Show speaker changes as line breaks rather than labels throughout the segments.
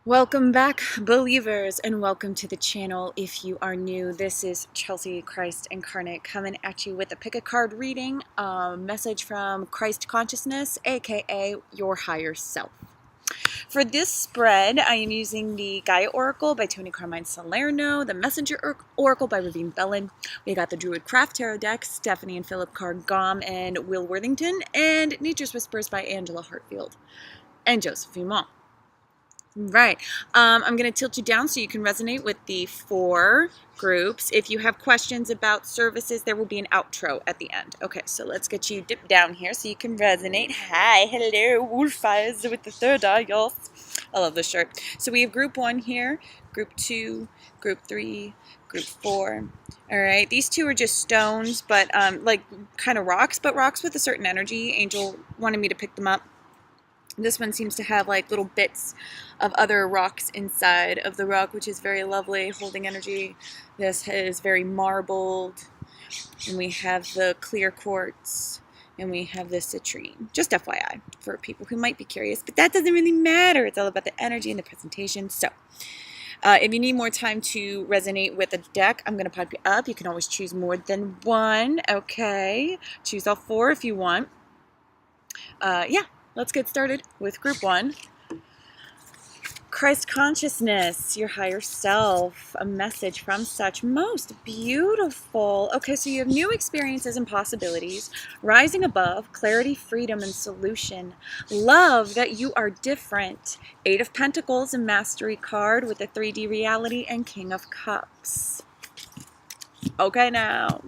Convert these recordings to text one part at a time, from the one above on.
Welcome back, believers, and welcome to the channel. If you are new, this is Chelsea Christ Incarnate coming at you with a pick a card reading, message from Christ consciousness, aka your higher self. For this spread, I am using the Gaia Oracle by Tony Carmine Salerno, the Messenger Oracle by Ravine Bellin. We got the Druid Craft Tarot deck, Stephanie and Philip Carr-Gomm and Will Worthington, and Nature's Whispers by Angela Hartfield and Josephine Mall. Right. I'm going to tilt you down so you can resonate with the 4 groups. If you have questions about services, there will be an outro at the end. Okay, so let's get you dipped down here so you can resonate. Hi, hello, Wolf Eyes with the 3rd eye, y'all. I love this shirt. So we have group 1 here, group 2, group 3, group 4. All right, these 2 are just stones, but like kind of rocks, but rocks with a certain energy. Angel wanted me to pick them up. This one seems to have like little bits of other rocks inside of the rock, which is very lovely, holding energy. This is very marbled. And we have the clear quartz. And we have the citrine. Just FYI for people who might be curious. But that doesn't really matter. It's all about the energy and the presentation. So if you need more time to resonate with a deck, I'm going to pop you up. You can always choose more than one. Okay. Choose all 4 if you want. Yeah. Let's get started with group 1. Christ consciousness, your higher self, a message from such. Most beautiful. Okay, so you have new experiences and possibilities, rising above, clarity, freedom, and solution. Love that you are different. 8 of Pentacles, a mastery card with a 3D reality, and King of Cups. Okay, now.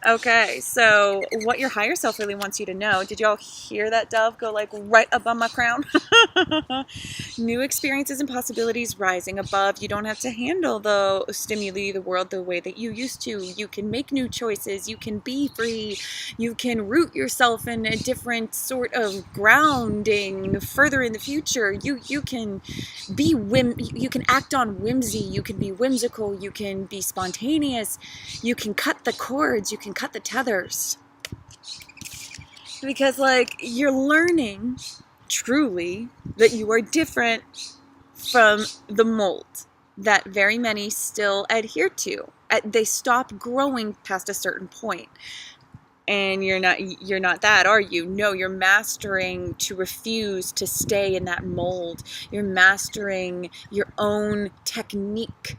Okay, so what your higher self really wants you to know. Did y'all hear that dove go like right up on my crown? New experiences and possibilities rising above. You don't have to handle the stimuli, the world the way that you used to. You can make new choices. You can be free. You can root yourself in a different sort of grounding further in the future. You can be you can act on whimsy. You can be whimsical. You can be spontaneous. You can cut the cords. You can cut the tethers, because like you're learning truly that you are different from the mold that very many still adhere to. They stop growing past a certain point. And you're not that, are you? No, you're mastering to refuse to stay in that mold. You're mastering your own technique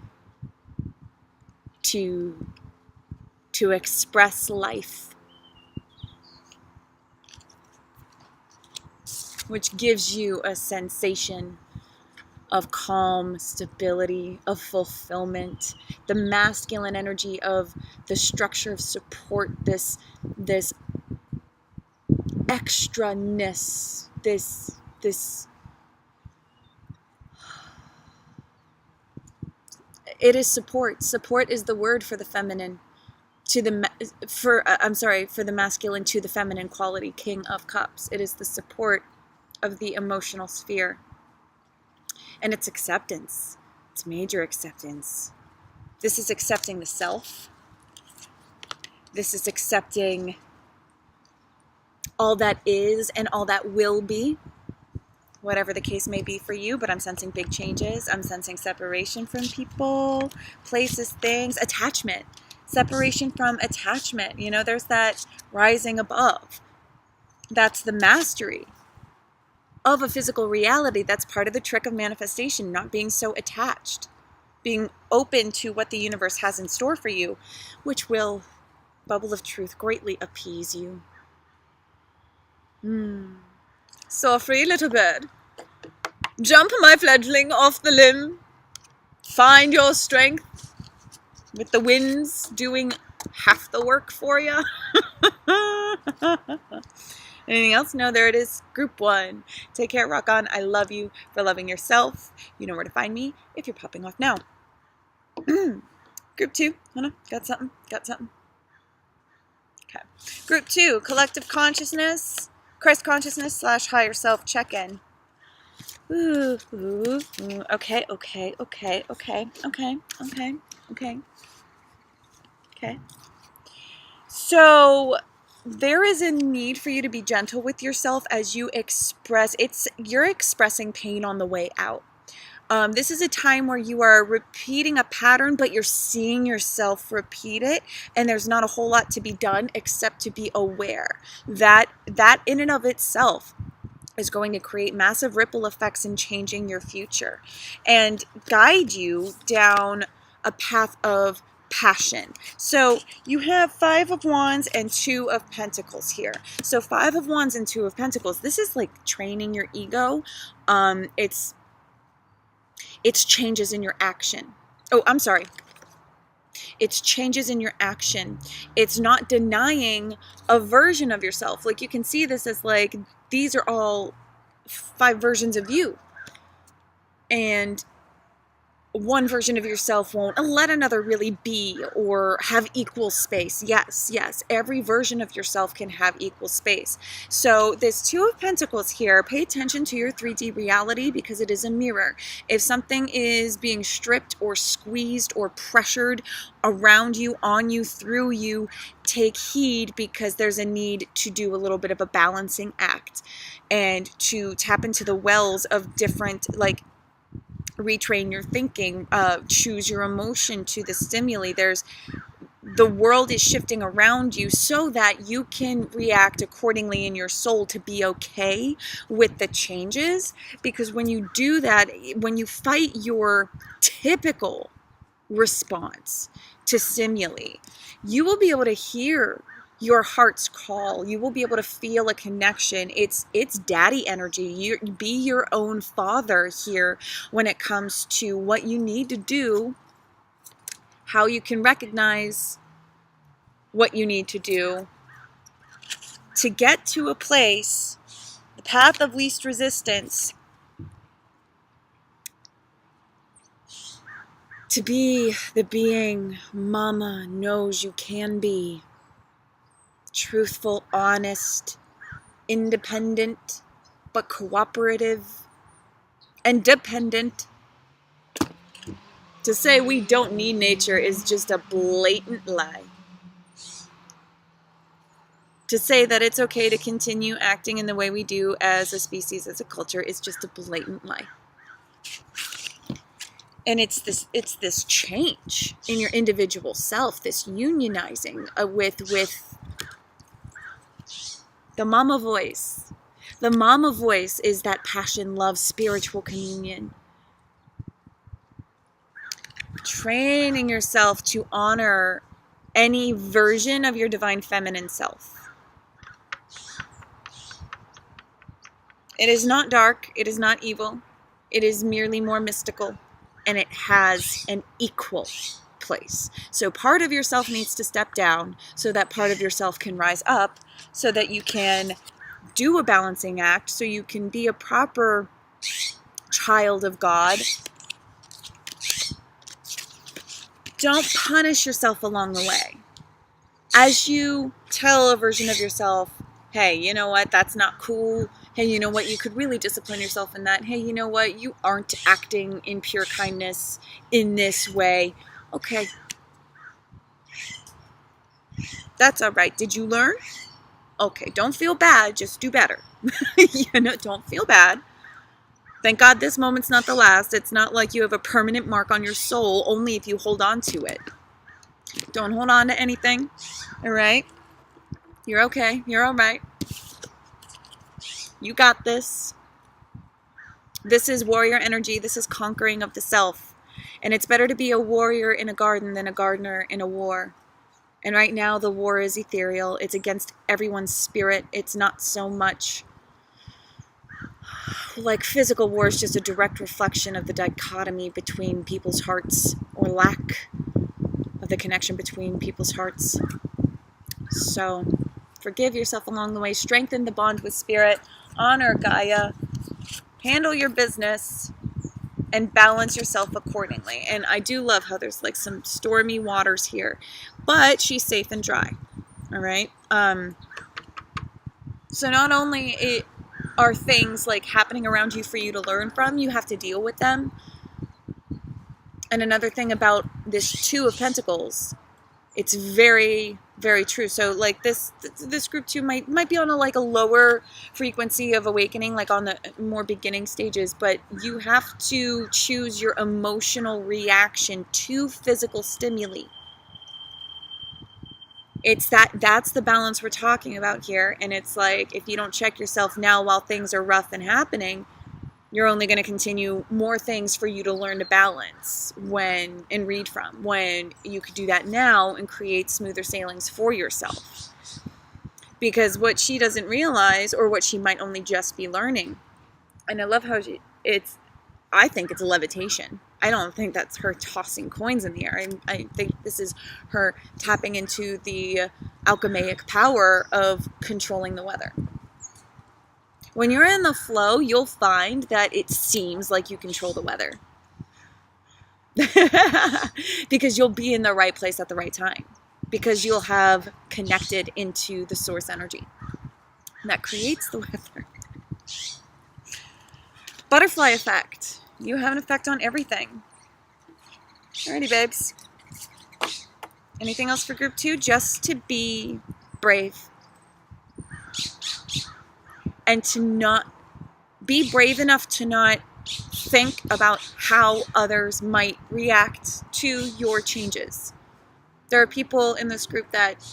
to express life, which gives you a sensation of calm, stability, of fulfillment, the masculine energy of the structure of support, this extraness, this it is support. Support is the word for the feminine. For the masculine to the feminine quality, King of Cups. It is the support of the emotional sphere. And it's acceptance. It's major acceptance. This is accepting the self. This is accepting all that is and all that will be, whatever the case may be for you. But I'm sensing big changes. I'm sensing separation from people, places, things, attachment. Separation from attachment. You know, there's that rising above. That's the mastery of a physical reality. That's part of the trick of manifestation, not being so attached. Being open to what the universe has in store for you, which will, bubble of truth, greatly appease you. So free little bird. Jump, my fledgling, off the limb. Find your strength. With the winds doing half the work for you. Anything else? No, there it is. Group 1. Take care, rock on. I love you for loving yourself. You know where to find me if you're popping off now. Group 2. Hold on. Got something. Okay. Group 2. Collective consciousness. Christ consciousness / higher self check-in. Ooh. Okay. So there is a need for you to be gentle with yourself as you express. You're expressing pain on the way out. This is a time where you are repeating a pattern, but you're seeing yourself repeat it, and there's not a whole lot to be done except to be aware. That in and of itself is going to create massive ripple effects in changing your future and guide you down a path of passion. So you have 5 of Wands and 2 of Pentacles here. So 5 of Wands and 2 of Pentacles. This is like training your ego. It's changes in your action. Oh, I'm sorry. It's changes in your action. It's not denying a version of yourself. Like, you can see this as like, these are all 5 versions of you. And one version of yourself won't let another really be or have equal space. Yes, every version of yourself can have equal space. So this 2 of Pentacles here, pay attention to your 3D reality because it is a mirror. If something is being stripped or squeezed or pressured around you, on you, through you, take heed, because there's a need to do a little bit of a balancing act and to tap into the wells of different, like, retrain your thinking, choose your emotion to the stimuli. The world is shifting around you so that you can react accordingly in your soul to be okay with the changes. Because when you do that, when you fight your typical response to stimuli, you will be able to hear your heart's call. You will be able to feel a connection. It's daddy energy. You be your own father here when it comes to what you need to do, how you can recognize what you need to do to get to a place, the path of least resistance, to be the being Mama knows you can be. Truthful, honest, independent, but cooperative and dependent. To say we don't need nature is just a blatant lie. To say that it's okay to continue acting in the way we do as a species, as a culture, is just a blatant lie. And it's this change in your individual self, this unionizing with the mama voice. The mama voice is that passion, love, spiritual communion. Training yourself to honor any version of your divine feminine self. It is not dark. It is not evil. It is merely more mystical. And it has an equal place. So part of yourself needs to step down so that part of yourself can rise up, so that you can do a balancing act, so you can be a proper child of God. Don't punish yourself along the way. As you tell a version of yourself, hey, you know what, that's not cool. Hey, you know what, you could really discipline yourself in that. Hey, you know what, you aren't acting in pure kindness in this way. Okay. That's all right. Did you learn? Okay, don't feel bad, just do better. Don't feel bad. Thank God this moment's not the last. It's not like you have a permanent mark on your soul, only if you hold on to it. Don't hold on to anything, all right? You're okay. You're all right. You got this. This is warrior energy. This is conquering of the self. And it's better to be a warrior in a garden than a gardener in a war. And right now the war is ethereal. It's against everyone's spirit. It's not so much like physical war is just a direct reflection of the dichotomy between people's hearts, or lack of the connection between people's hearts. So forgive yourself along the way. Strengthen the bond with spirit. Honor Gaia. Handle your business. And balance yourself accordingly. And I do love how there's like some stormy waters here. But she's safe and dry. All right? So not only are things like happening around you for you to learn from, you have to deal with them. And another thing about this 2 of Pentacles It's very, very true. So like this group too might be on a lower frequency of awakening, like on the more beginning stages, but you have to choose your emotional reaction to physical stimuli. It's that's the balance we're talking about here. And it's like, if you don't check yourself now while things are rough and happening, you're only going to continue more things for you to learn to balance and read from, when you could do that now and create smoother sailings for yourself. Because what she doesn't realize, or what she might only just be learning, and I love how I think it's levitation. I don't think that's her tossing coins in the air. I think this is her tapping into the alchemic power of controlling the weather. When you're in the flow, you'll find that it seems like you control the weather. Because you'll be in the right place at the right time. Because you'll have connected into the source energy. And that creates the weather. Butterfly effect. You have an effect on everything. Alrighty, babes. Anything else for group 2? Just to be brave. And to not be brave enough to not think about how others might react to your changes. There are people in this group that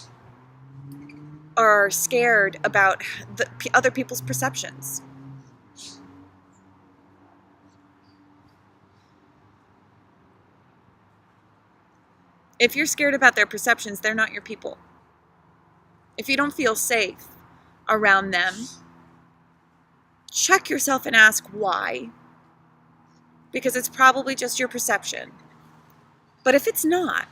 are scared about other people's perceptions. If you're scared about their perceptions, they're not your people. If you don't feel safe around them, check yourself and ask why. Because it's probably just your perception. But if it's not,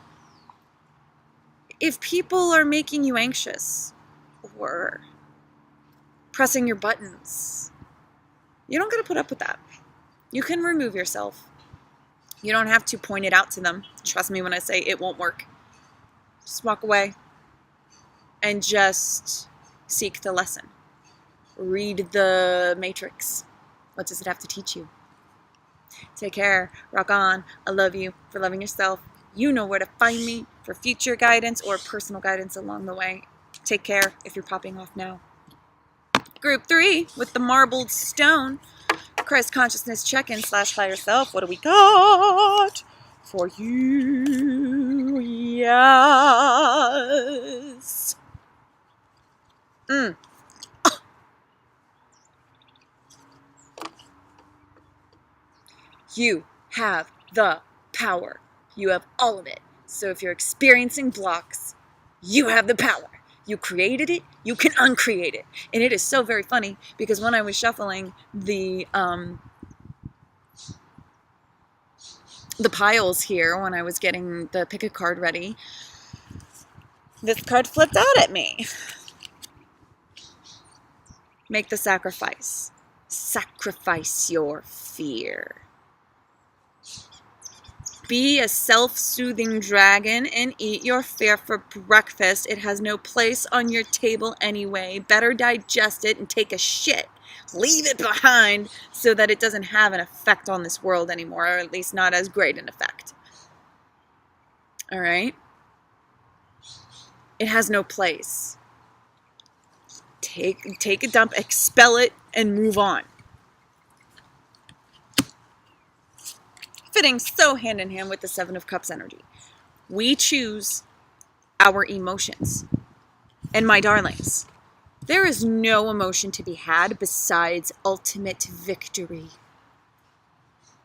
if people are making you anxious or pressing your buttons, you don't got to put up with that. You can remove yourself. You don't have to point it out to them. Trust me when I say it won't work. Just walk away and just seek the lesson. Read the Matrix. What does it have to teach you? Take care. Rock on. I love you for loving yourself. You know where to find me for future guidance or personal guidance along the way. Take care if you're popping off now. Group 3 with the marbled stone. Christ consciousness check-in / higher self. What do we got for you? Yes. You have the power. You have all of it. So if you're experiencing blocks, you have the power. You created it, you can uncreate it. And it is so very funny because when I was shuffling the piles here, when I was getting the pick a card ready, this card flipped out at me. Make the sacrifice. Sacrifice your fear. Be a self-soothing dragon and eat your fear for breakfast. It has no place on your table anyway. Better digest it and take a shit. Leave it behind so that it doesn't have an effect on this world anymore, or at least not as great an effect. All right? It has no place. Take a dump, expel it, and move on. Fitting so hand in hand with the 7 of Cups energy. We choose our emotions. And my darlings, there is no emotion to be had besides ultimate victory.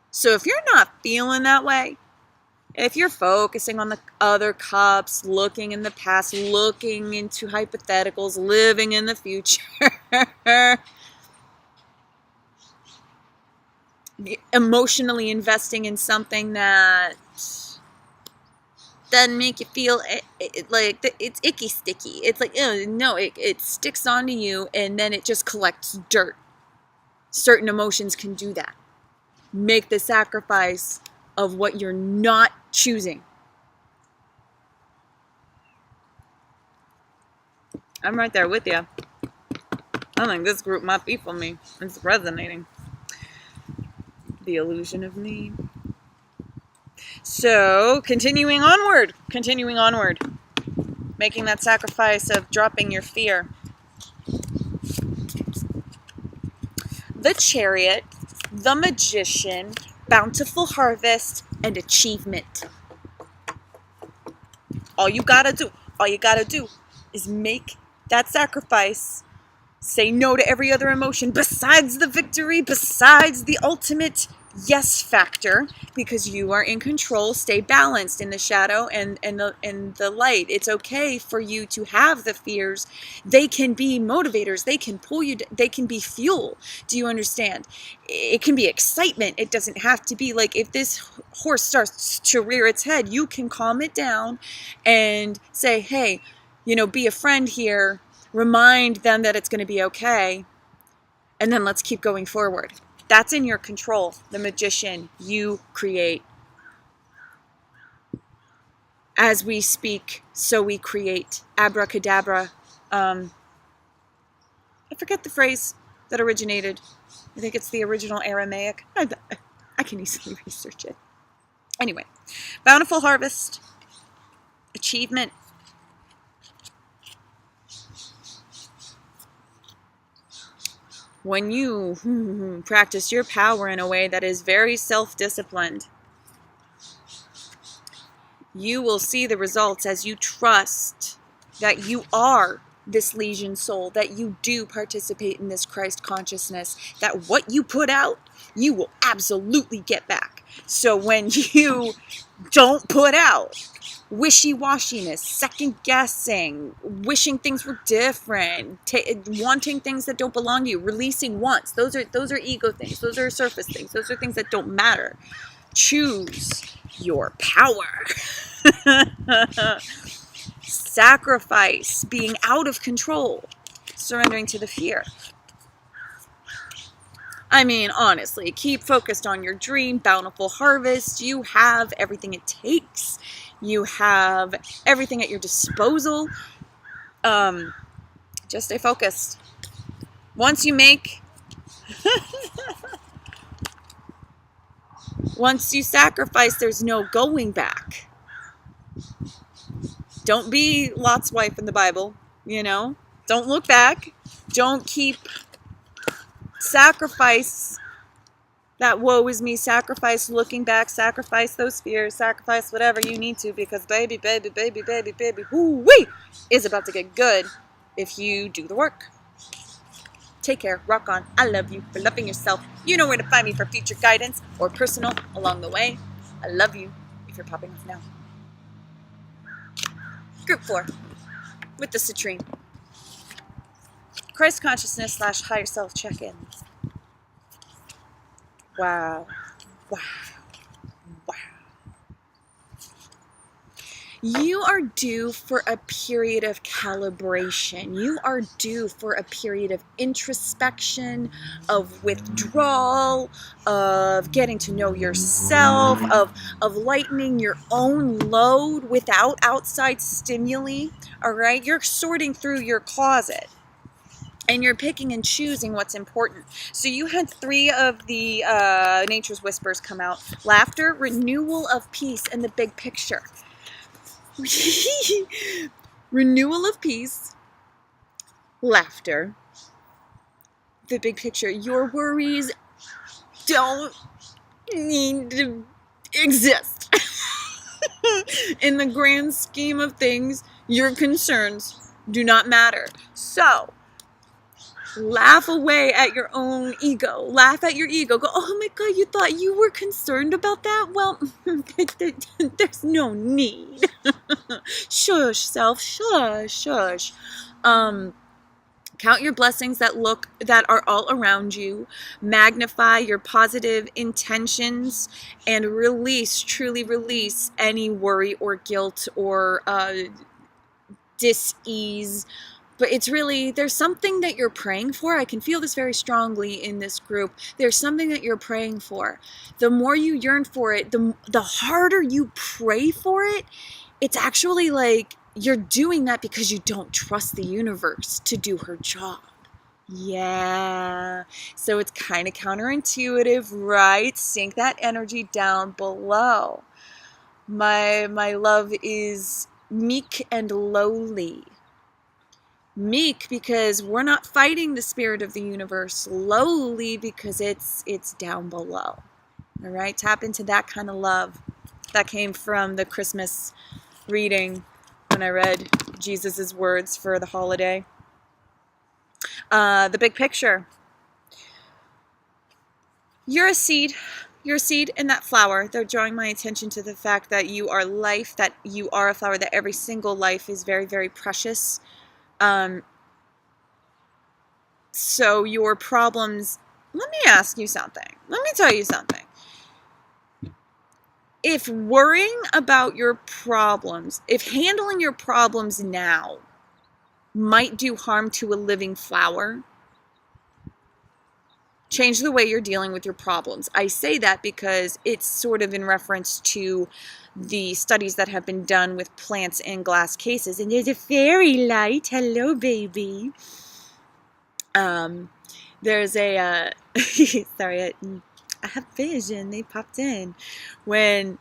So if you're not feeling that way, if you're focusing on the other cups, looking in the past, looking into hypotheticals, living in the future, emotionally investing in something that doesn't make you feel like it's icky sticky. It's like, no, it sticks onto you and then it just collects dirt. Certain emotions can do that. Make the sacrifice of what you're not choosing. I'm right there with you. I think this group might be for me. It's resonating. The illusion of me. So, continuing onward. making that sacrifice of dropping your fear. The Chariot, the Magician, bountiful harvest, and achievement. All you gotta do is make that sacrifice. Say no to every other emotion besides the victory, besides the ultimate yes factor, because you are in control. Stay balanced in the shadow and the light. It's okay for you to have the fears. They can be motivators. They can pull you. They can be fuel. Do you understand? It can be excitement. It doesn't have to be like, if this horse starts to rear its head, you can calm it down and say, hey, be a friend here. Remind them that it's going to be okay. And then let's keep going forward. That's in your control. The Magician, you create. As we speak, so we create. Abracadabra. I forget the phrase that originated. I think it's the original Aramaic. I can easily research it. Anyway, bountiful harvest. Achievement. When you practice your power in a way that is very self-disciplined, you will see the results as you trust that you are this Legion soul, that you do participate in this Christ consciousness, that what you put out, you will absolutely get back. So when you don't put out wishy-washiness, second-guessing, wishing things were different, wanting things that don't belong to you, releasing wants. Those are ego things. Those are surface things. Those are things that don't matter. Choose your power. Sacrifice being out of control. Surrendering to the fear. I mean, honestly, keep focused on your dream, bountiful harvest. You have everything it takes. You have everything at your disposal. Just stay focused. Once you sacrifice, there's no going back. Don't be Lot's wife in the Bible, Don't look back. Don't keep sacrifice. That woe is me, sacrifice looking back, sacrifice those fears, sacrifice whatever you need to, because baby, whoo-wee, is about to get good if you do the work. Take care, rock on. I love you for loving yourself. You know where to find me for future guidance or personal along the way. I love you if you're popping off now. Group 4 with the citrine. Christ consciousness / higher self check-in. Wow. You are due for a period of calibration. You are due for a period of introspection, of withdrawal, of getting to know yourself, of lightening your own load without outside stimuli. All right? You're sorting through your closet. And you're picking and choosing what's important. So you had 3 of the Nature's Whispers come out. Laughter, renewal of peace, and the big picture. Renewal of peace, laughter, the big picture. Your worries don't need to exist. In the grand scheme of things, your concerns do not matter. So, laugh away at your own ego. Laugh at your ego. Go, oh my God, you thought you were concerned about that? Well, there's no need. Shush, self. Shush. Count your blessings that are all around you. Magnify your positive intentions and truly release any worry or guilt or dis-ease. But it's really, there's something that you're praying for. I can feel this very strongly in this group. There's something that you're praying for. The more you yearn for it, the harder you pray for it. It's actually like you're doing that because you don't trust the universe to do her job. Yeah. So it's kind of counterintuitive, right? Sink that energy down below. My love is meek and lowly. Meek because we're not fighting the spirit of the universe. Lowly because it's down below. All right, tap into that kind of love. That came from the Christmas reading when I read Jesus's words for the holiday. The big picture. You're a seed. You're a seed in that flower. They're drawing my attention to the fact that you are life, that you are a flower, that every single life is very, very precious. So your problems, let me ask you something. Let me tell you something. If worrying about your problems, if handling your problems now might do harm to a living flower, change the way you're dealing with your problems. I say that because it's sort of in reference to the studies that have been done with plants in glass cases. And there's a fairy light. Hello, baby. There's a, sorry, I have vision. They popped in. When,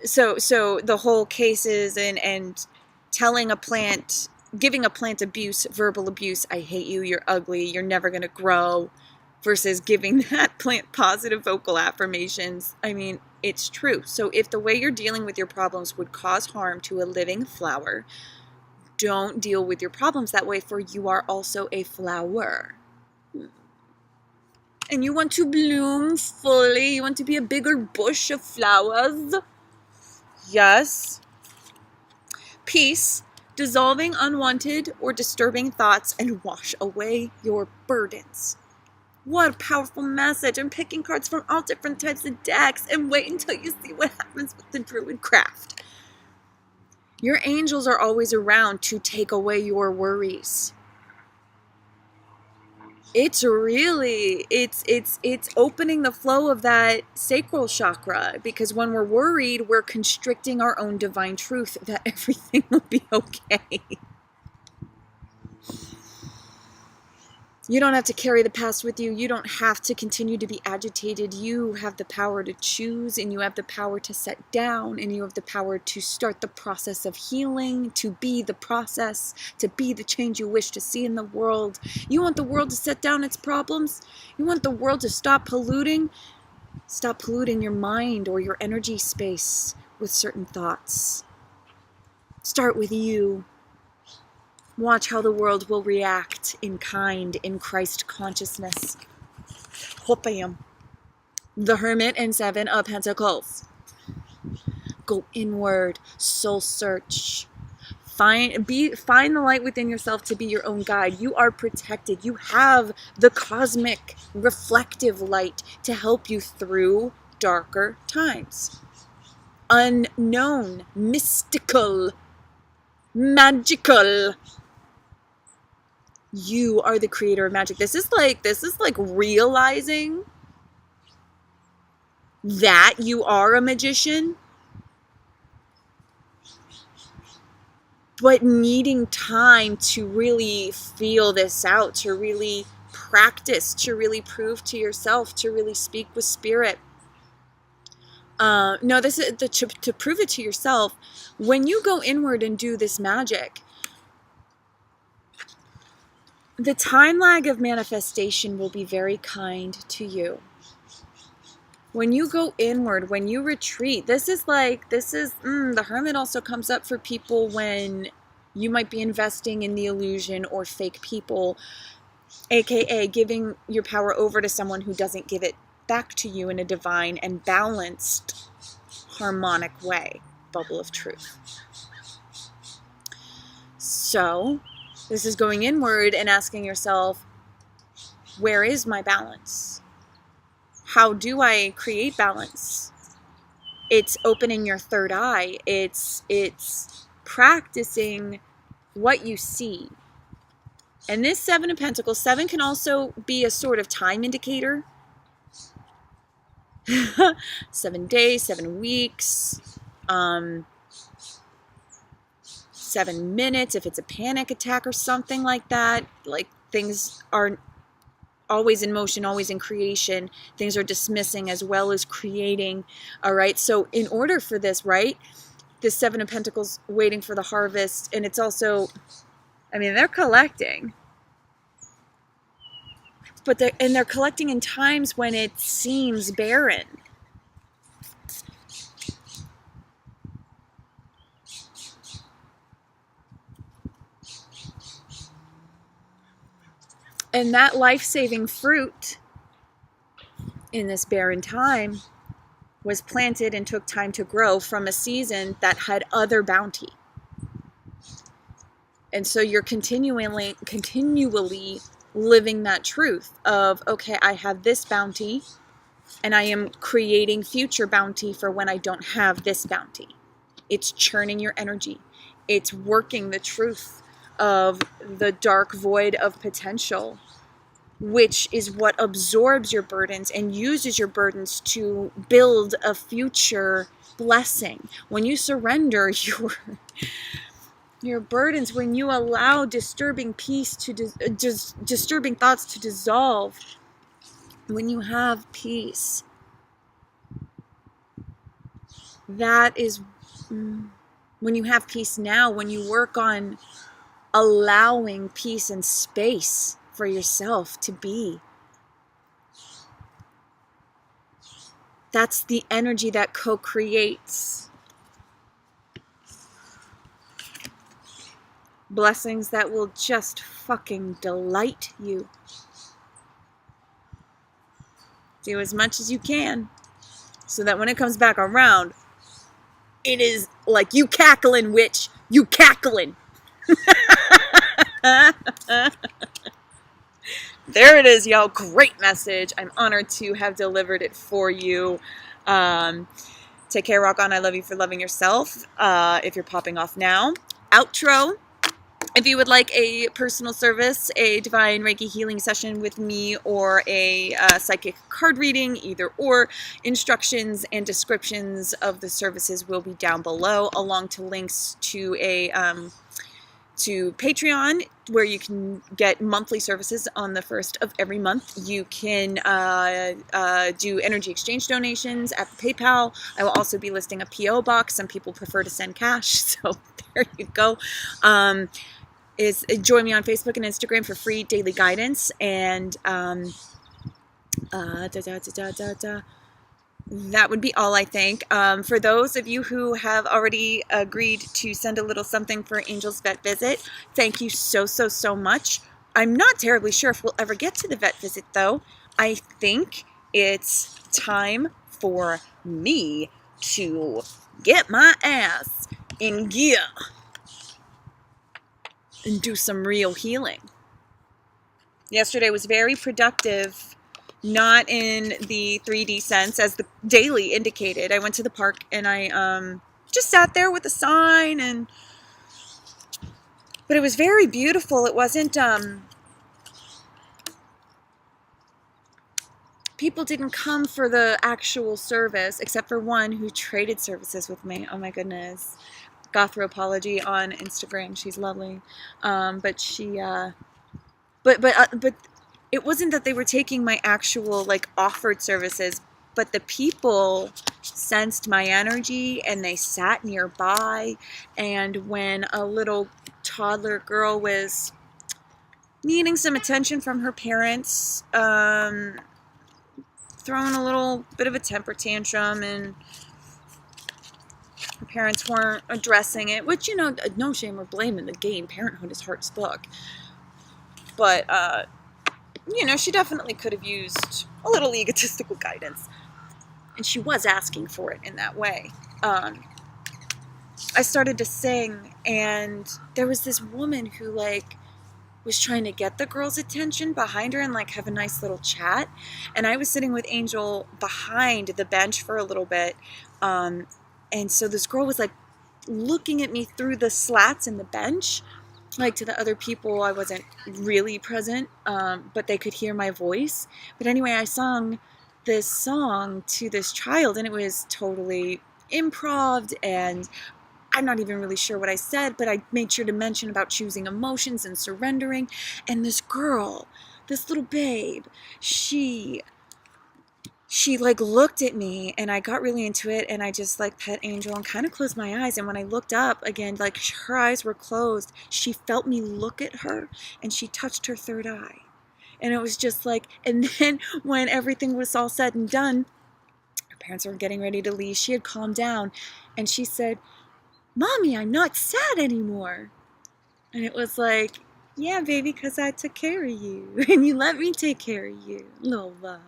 so the whole cases and telling a plant, giving a plant abuse, verbal abuse, I hate you, you're ugly, you're never going to grow, versus giving that plant positive vocal affirmations. I mean, it's true. So if the way you're dealing with your problems would cause harm to a living flower, don't deal with your problems that way, for you are also a flower. And you want to bloom fully. You want to be a bigger bush of flowers. Yes. Peace. Dissolving unwanted or disturbing thoughts and wash away your burdens. What a powerful message. I'm picking cards from all different types of decks, and wait until you see what happens with the Druid craft. Your angels are always around to take away your worries. It's really, it's opening the flow of that sacral chakra, because when we're worried, we're constricting our own divine truth that everything will be okay. You don't have to carry the past with you. You don't have to continue to be agitated. You have the power to choose, and you have the power to set down, and you have the power to start the process of healing, to be the process, to be the change you wish to see in the world. You want the world to set down its problems? You want the world to stop polluting? Stop polluting your mind or your energy space with certain thoughts. Start with you. Watch how the world will react in kind, in Christ consciousness. Bam. The Hermit and Seven of Pentacles. Go inward, soul search. Find the light within yourself to be your own guide. You are protected. You have the cosmic reflective light to help you through darker times. Unknown, mystical, magical. You are the creator of magic. This is like realizing that you are a magician, but needing time to really feel this out, to really practice, to really prove to yourself, to really speak with spirit. No, this is to prove it to yourself. When you go inward and do this magic, the time lag of manifestation will be very kind to you. When you go inward, when you retreat, the Hermit also comes up for people when you might be investing in the illusion or fake people, aka giving your power over to someone who doesn't give it back to you in a divine and balanced, harmonic way. Bubble of truth. So, this is going inward and asking yourself, where is my balance? How do I create balance? It's opening your third eye. It's practicing what you see. And this Seven of Pentacles, 7 can also be a sort of time indicator. 7 days, 7 weeks, 7 minutes, if it's a panic attack or something like that. Like, things are always in motion, always in creation. Things are dismissing as well as creating. All right. So in order for this, right, the Seven of Pentacles waiting for the harvest. And it's also, I mean, they're collecting. But they're collecting in times when it seems barren. And that life-saving fruit in this barren time was planted and took time to grow from a season that had other bounty. And so you're continually living that truth of, okay, I have this bounty and I am creating future bounty for when I don't have this bounty. It's churning your energy. It's working the truth of the dark void of potential, which is what absorbs your burdens and uses your burdens to build a future blessing. When you surrender your burdens, when you allow disturbing peace to disturbing thoughts to dissolve, when you have peace, that is when you have peace now, when you work on allowing peace and space for yourself to be. That's the energy that co-creates blessings that will just fucking delight you. Do as much as you can so that when it comes back around, it is like you cackling, witch. You cackling. There it is, y'all. Great message. I'm honored to have delivered it for you. Take care, rock on. I love you for loving yourself. If you're popping off now. Outro. If you would like a personal service, a divine Reiki healing session with me, or a psychic card reading, either or, instructions and descriptions of the services will be down below, along to links to to Patreon, where you can get monthly services on the first of every month. You can do energy exchange donations at the PayPal. I will also be listing a PO box. Some people prefer to send cash, so there you go. Join me on Facebook and Instagram for free daily guidance, and that would be all, I think. For those of you who have already agreed to send a little something for Angel's vet visit, thank you so much. I'm not terribly sure if we'll ever get to the vet visit, though. I think it's time for me to get my ass in gear and do some real healing. Yesterday was very productive. Not in the 3D sense, as the daily indicated. I went to the park and I just sat there with a sign, but it was very beautiful. It wasn't, people didn't come for the actual service, except for one who traded services with me. Oh my goodness. Gothropology on Instagram. She's lovely. But she, but it wasn't that they were taking my actual, like, offered services, but the people sensed my energy and they sat nearby. And when a little toddler girl was needing some attention from her parents, throwing a little bit of a temper tantrum, and her parents weren't addressing it, which, you know, no shame or blame in the game. Parenthood is Heart's book. But, you know, she definitely could have used a little egotistical guidance. And she was asking for it in that way. I started to sing, and there was this woman who, like, was trying to get the girl's attention behind her and, like, have a nice little chat. And I was sitting with Angel behind the bench for a little bit. And so this girl was, like, looking at me through the slats in the bench. Like, to the other people, I wasn't really present, but they could hear my voice. But anyway, I sung this song to this child, and it was totally improv, and I'm not even really sure what I said, but I made sure to mention about choosing emotions and surrendering. And this girl, this little babe, she she like looked at me, and I got really into it, and I just like pet Angel and kind of closed my eyes. And when I looked up again, like her eyes were closed, she felt me look at her, and she touched her third eye. And it was just like, and then when everything was all said and done, her parents were getting ready to leave, she had calmed down, and she said, "Mommy, I'm not sad anymore." And it was like, yeah, baby, because I took care of you, and you let me take care of you, little love.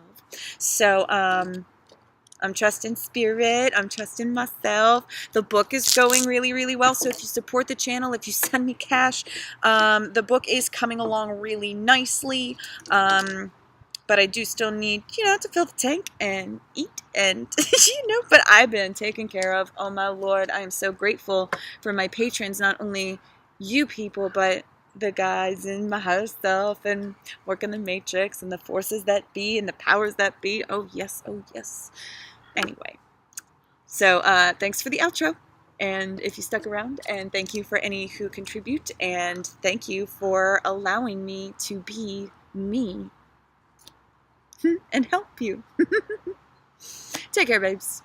So, I'm trusting spirit. I'm trusting myself. The book is going really, really well. So if you support the channel, if you send me cash, the book is coming along really nicely. But I do still need, to fill the tank and eat and, but I've been taken care of. Oh my Lord, I am so grateful for my patrons, not only you people, but the guys in my higher self and working the matrix and the forces that be and the powers that be. Oh yes, oh yes. Anyway, so thanks for the outro. And if you stuck around, and thank you for any who contribute, and thank you for allowing me to be me and help you. Take care, babes.